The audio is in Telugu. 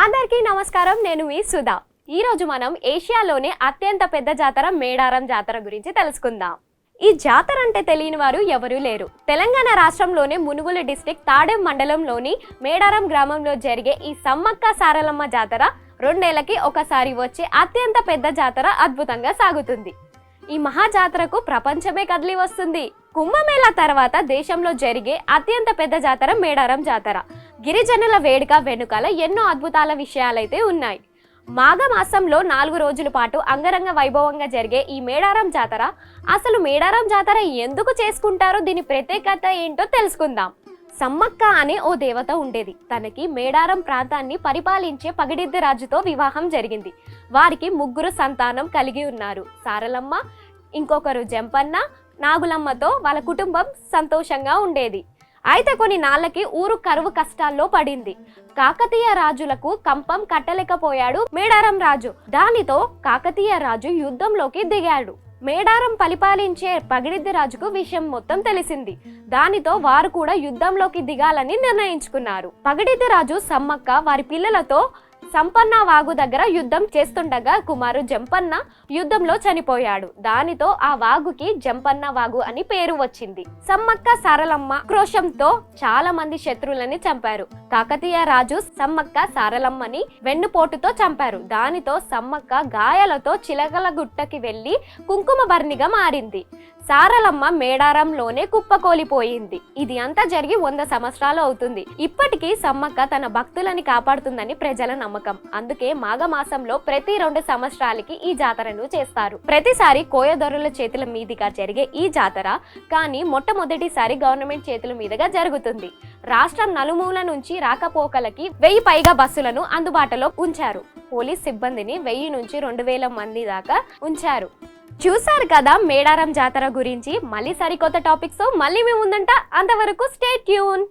అందరికీ నమస్కారం. నేను మీ సుధా. ఈ రోజు మనం ఏషియాలోనే అత్యంత పెద్ద జాతర మేడారం జాతర గురించి తెలుసుకుందాం. ఈ జాతర అంటే తెలియని వారు ఎవరూ లేరు. తెలంగాణ రాష్ట్రంలోని మునుగోలు డిస్ట్రిక్ట్ తాడెం మండలంలోని మేడారం గ్రామంలో జరిగే ఈ సమ్మక్క సారలమ్మ జాతర 2 ఏళ్లకి ఒకసారి వచ్చే అత్యంత పెద్ద జాతర అద్భుతంగా సాగుతుంది. ఈ మహా జాతరకు ప్రపంచమే కదిలి వస్తుంది. కుంభమేళా తర్వాత దేశంలో జరిగే అత్యంత పెద్ద జాతర మేడారం జాతర. గిరిజనుల వేడుక వెనుకాల ఎన్నో అద్భుతాల విషయాలైతే ఉన్నాయి. మాఘమాసంలో 4 రోజుల పాటు అంగరంగ వైభవంగా జరిగే ఈ మేడారం జాతర, అసలు మేడారం జాతర ఎందుకు చేసుకుంటారో, దీని ప్రత్యేకత ఏంటో తెలుసుకుందాం. సమ్మక్క అనే ఓ దేవత ఉండేది. తనకి మేడారం ప్రాంతాన్ని పరిపాలించే పగిడిద్ది రాజుతో వివాహం జరిగింది. వారికి 3 సంతానం కలిగి ఉన్నారు. సారలమ్మ, ఇంకొకరు జంపన్న, నాగులమ్మతో వాళ్ళ కుటుంబం సంతోషంగా ఉండేది. అయితే కొన్ని నాళ్ళకి ఊరు కరువు కష్టాల్లో పడింది. కాకతీయ రాజులకు కంపం కట్టలేకపోయాడు మేడారం రాజు. దానితో కాకతీయ రాజు యుద్ధంలోకి దిగాడు. మేడారం పరిపాలించే పగిడిద్ది రాజుకు విషయం మొత్తం తెలిసింది. దానితో వారు కూడా యుద్ధంలోకి దిగాలని నిర్ణయించుకున్నారు. పగిడిద్ది రాజు సమ్మక్క వారి పిల్లలతో సంపన్న వాగు దగ్గర యుద్ధం చేస్తుండగా కుమారు జంపన్న యుద్ధంలో చనిపోయాడు. దానితో ఆ వాగుకి జంపన్న వాగు అని పేరు వచ్చింది. సమ్మక్క సారలమ్మ క్రోషంతో చాలా మంది శత్రువులని చంపారు. కాకతీయ రాజు సమ్మక్క సారలమ్మని వెన్నుపోటుతో చంపారు. దానితో సమ్మక్క గాయాలతో చిలకల గుట్టకి వెళ్లి కుంకుమ బర్ణిగా మారింది. సారలమ్మ మేడారంలోనే కుప్పకోలిపోయింది. ఇది అంతా జరిగి 100 సంవత్సరాలు అవుతుంది. ఇప్పటికీ సమ్మక్క తన భక్తులని కాపాడుతుందని ప్రజల నమ్మకం. అందుకే మాఘమాసంలో ప్రతి 2 సంవత్సరాలకి ఈ జాతరను చేస్తారు. ప్రతిసారి కోయదొరల చేతుల మీదుగా జరిగే ఈ జాతర కానీ మొట్టమొదటిసారి గవర్నమెంట్ చేతుల మీదుగా జరుగుతుంది. రాష్ట్రం నలుమూల నుంచి రాకపోకలకి 1000 పైగా బస్సులను అందుబాటులో ఉంచారు. పోలీస్ సిబ్బందిని 1000 నుంచి 2000 మంది దాకా ఉంచారు. చూసారు కదా మేడారం జాతర గురించి. మళ్ళీ సరికొత్త టాపిక్స్ మళ్ళీ మేము ముందంట. అంతవరకు స్టే ట్యూన్.